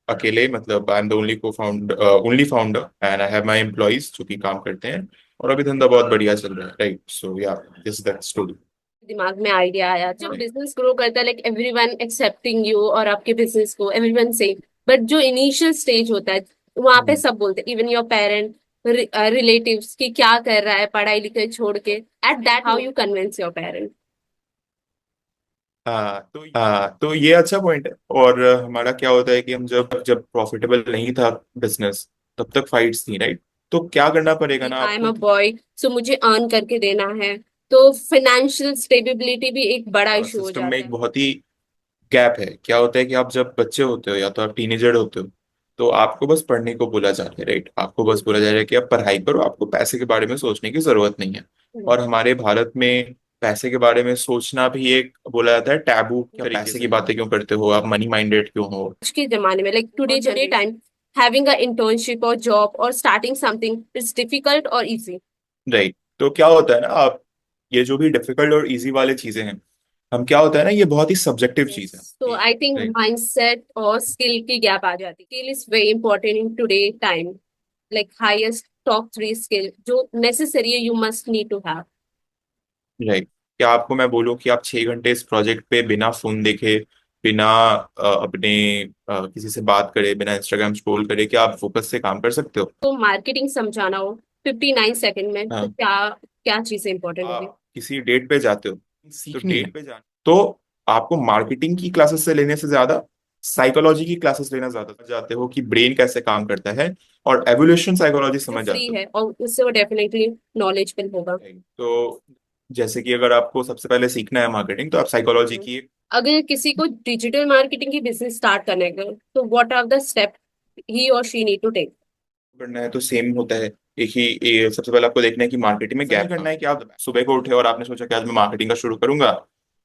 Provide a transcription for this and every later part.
अकेले, मतलब I am the only founder and I have my employees जो कि काम करते हैं, और अभी धंधा बहुत बढ़िया चल रहा है, राइट? सो या, दिस दैट स्टोरी। दिमाग में आइडिया आया जब बिजनेस ग्रो करता है, लाइक एवरीवन एक्सेप्टिंग यू और आपके बिजनेस को एवरीवन से। बट जो इनिशियल स्टेज होता है वहां पे सब बोलते हैं, इवन योर पेरेंट, रिलेटिव्स, कि क्या कर रहा है पढ़ाई लिखाई छोड़ के। At that how you convince your parent? हाँ, तो ये अच्छा पॉइंट है। और हमारा क्या होता है कि हम जब जब प्रॉफिटेबल नहीं था बिजनेस, तब तक फाइट्स थी, राइट? तो क्या करना पड़ेगा ना आई एम आपको अ कि बॉय, सो मुझे अर्न करके देना है। तो फाइनेंशियल स्टेबिलिटी भी एक बड़ा इशू हो सिस्टम में जाता एक है। बहुत ही गैप है। क्या होता है कि आप जब बच्चे होते हो या तो आप टीनेजर होते हो, तो आपको बस पढ़ने को बोला जा रहा है, राइट? आपको बस बोला जा रहा है कि आप पढ़ाई करो, आपको पैसे के बारे में सोचने की जरूरत नहीं है। और हमारे भारत में पैसे के बारे में सोचना भी एक बोला जाता है टैबू, क्या पैसे की बातें क्यों करते हो, आप मनी माइंडेड क्यों हो? आज के जमाने में, like today time, having a internship और जॉब और स्टार्टिंग समथिंग इज डिफिकल्ट और इजी। राइट। तो क्या होता है ना, आप ये जो भी डिफिकल्ट और इजी वाले चीजें हैं, हम क्या होता है ना, ये बहुत ही सब्जेक्टिव चीज है। तो आई थिंक राइट। माइंडसेट और स्किल की गैप आ जाती है। Skill is very important in today time, like highest top 3 skill जो नेसेसरी है, you must need to have. Right. क्या आपको मैं बोलूं कि आप 6 घंटे इस प्रोजेक्ट पे बिना फोन देखे, बिना अपने किसी से बात करे, बिना इंस्टाग्राम स्क्रॉल करे, क्या आप फोकस से काम कर सकते हो? तो मार्केटिंग समझाना हो 59 सेकंड में, तो हाँ। क्या क्या चीजें इंपॉर्टेंट होगी? आप किसी डेट पे जाते हो, तो सीखनी है, डेट पे जाना, तो आपको मार्केटिंग की क्लासेस से लेने से ज्यादा साइकोलॉजी की क्लासेस लेना ज्यादा जाते हो कि ब्रेन कैसे काम करता है, और एवोल्यूशन साइकोलॉजी जो समझ फ्री जाते हो। है और उससे वो डेफिनेटली नॉलेजेबल होगा। तो जैसे कि अगर आपको सबसे पहले सीखना है मार्केटिंग, तो आप साइकोलॉजी हम्म। की अगर किसी को डिजिटल मार्केटिंग की बिजनेस स्टार्ट करने का, तो व्हाट आर द स्टेप ही और शी नीड टू टेक? करना है तो सेम होता है। एक ही सबसे पहले आपको देखना है कि मार्केटिंग में क्या करना है कि आप सुबह को उठे और आपने सोचा कि आज मैं मार्केटिंग का शुरू करूंगा,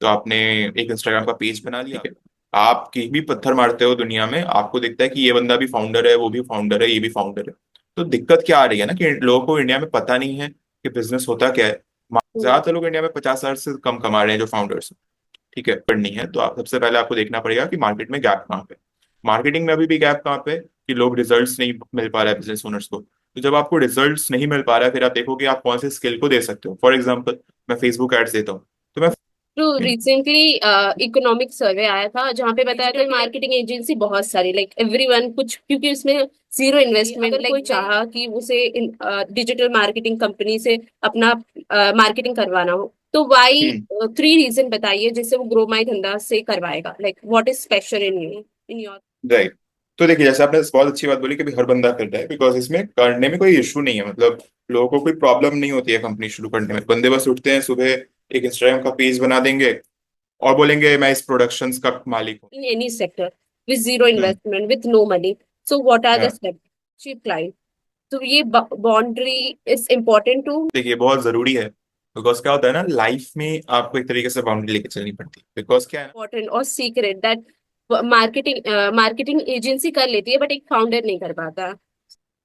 तो आपने एक इंस्टाग्राम का पेज बना लिया, ठीक है? आप कहीं भी पत्थर मारते हो दुनिया में, आपको दिखता है कि ये बंदा भी फाउंडर है, वो भी फाउंडर है, ये भी फाउंडर है। तो दिक्कत क्या आ रही है ना, कि लोगों को इंडिया में पता नहीं है कि बिजनेस होता क्या है। ज्यादातर लोग इंडिया में 50,000 से कम कमा रहे हैं जो फाउंडर्स, ठीक है, पढ़नी है। तो आप सबसे पहले आपको देखना पड़ेगा कि मार्केट में गैप कहाँ पे, मार्केटिंग में अभी भी गैप कहाँ पे, कि लोग रिजल्ट्स नहीं मिल पा रहा है बिजनेस ओनर्स को। तो जब आपको रिजल्ट्स नहीं मिल पा रहा है, फिर आप देखोगे आप कौन से स्किल को दे सकते हो। फॉर एग्जाम्पल, मैं फेसबुक एड्स देता हूँ, तो मैं तो रिसेंटली इकोनॉमिक सर्वे आया था जहाँ पे बताया था मार्केटिंग एजेंसी बहुत सारी, लाइक एवरीवन कुछ, क्योंकि उसमें जीरो इन्वेस्टमेंट, लाइक कोई चाहा कि उसे डिजिटल मार्केटिंग कंपनी से अपना मार्केटिंग करवाना हो, तो वाई हम्म 3 रीजन बताइए जिससे वो ग्रो माई धंधा से करवाएगा, like what is special in you, in your? Right. तो देखिए, जैसे आपने बहुत अच्छी बात बोली कि भी हर बंदा कर रहा है, बिकॉज इसमें करने में कोई इशू नहीं है, मतलब लोगों को कोई प्रॉब्लम नहीं होती है कंपनी शुरू करने में। बंदे बस उठते हैं सुबह, एक इंस्टाग्राम का पेज बना देंगे और बोलेंगे मैं इस प्रोडक्शंस का मालिक हूँ। In any sector with zero hmm. Investment, with no money, so what are the हाँ, स्टेप चीप क्लाइंट? तो ये बाउंड्री इज इम्पोर्टेंट टू देखिए बहुत जरूरी है। बिकॉज क्या होता है ना, लाइफ में आपको एक तरीके से बाउंड्री लेके चलनी पड़ती है, बिकॉज क्या है ना। इम्पोर्टेंट और सीक्रेट दैट मार्केटिंग एजेंसी कर लेती है बट एक फाउंडर नहीं कर पाता।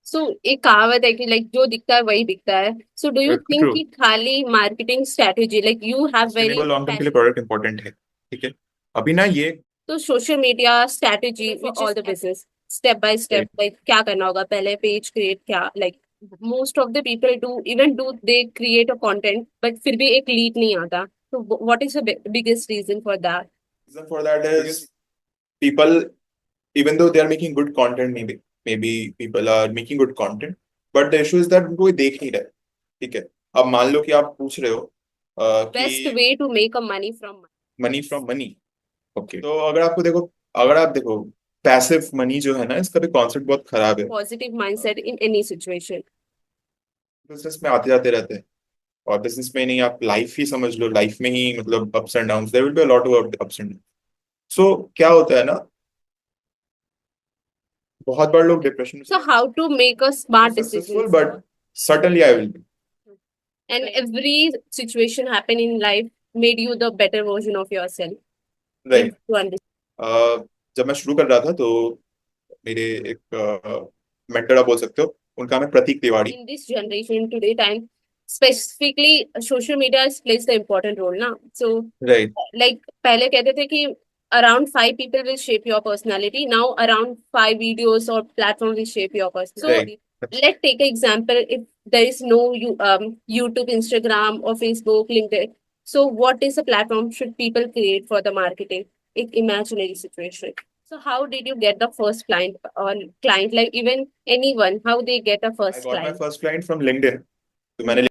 सो एक कहावत है कि लाइक जो दिखता है वही बिकता है। So do you think true. कि खाली marketing strategy, like you have very sustainable long term के लिए प्रोडक्ट इंपॉर्टेंट है, ठीक है? अभी ना ये तो social media strategy which all the business, step by step, like क्या करना होगा, पहले पेज क्रिएट, क्या like most of the people do, even do they create a content but फिर भी एक लीड नहीं आता, तो what is the biggest reason for that? reason for that is people, even though they are making good content, maybe people are making good content, but the issue is that उनको कोई देख नहीं रहा है, ठीक है? अब मान लो कि आप पूछ रहे हो बेस्ट कि way to make a money from? Money from money, okay, तो अगर आप देखो, पैसिव मनी जो है ना, इसका भी कॉन्सेप्ट बहुत खराब है। Positive mindset in any situation. Business में आते जाते रहते हैं, और बिजनेस में नहीं, आप लाइफ ही समझ लो, लाइफ में ही मतलब ups and down, there will be a lot of ups and down. So क्या होता है ना, बहुत बार लोग डिप्रेशन में So चले how to make a smart successful, decisions? But certainly I will be, And every situation happen in life made you the better version of yourself. You right. need to understand. जब मैं शुरू कर रहा था, तो मेरे एक मेंटर आप बोल सकते हो, उनका नाम है प्रतीक Tiwari. In this generation, today time, specifically social media plays the important role ना. So right. like पहले कहते थे कि around 5 people will shape your personality. Now around 5 videos or platform will shape your personality. So let's take an example. If there is no YouTube, Instagram, or Facebook, LinkedIn, so what is the platform should people create for the marketing? An imaginary situation. So how did you get the first client or client, like even anyone, how they get a I first got my client? first client from LinkedIn. तो मैंने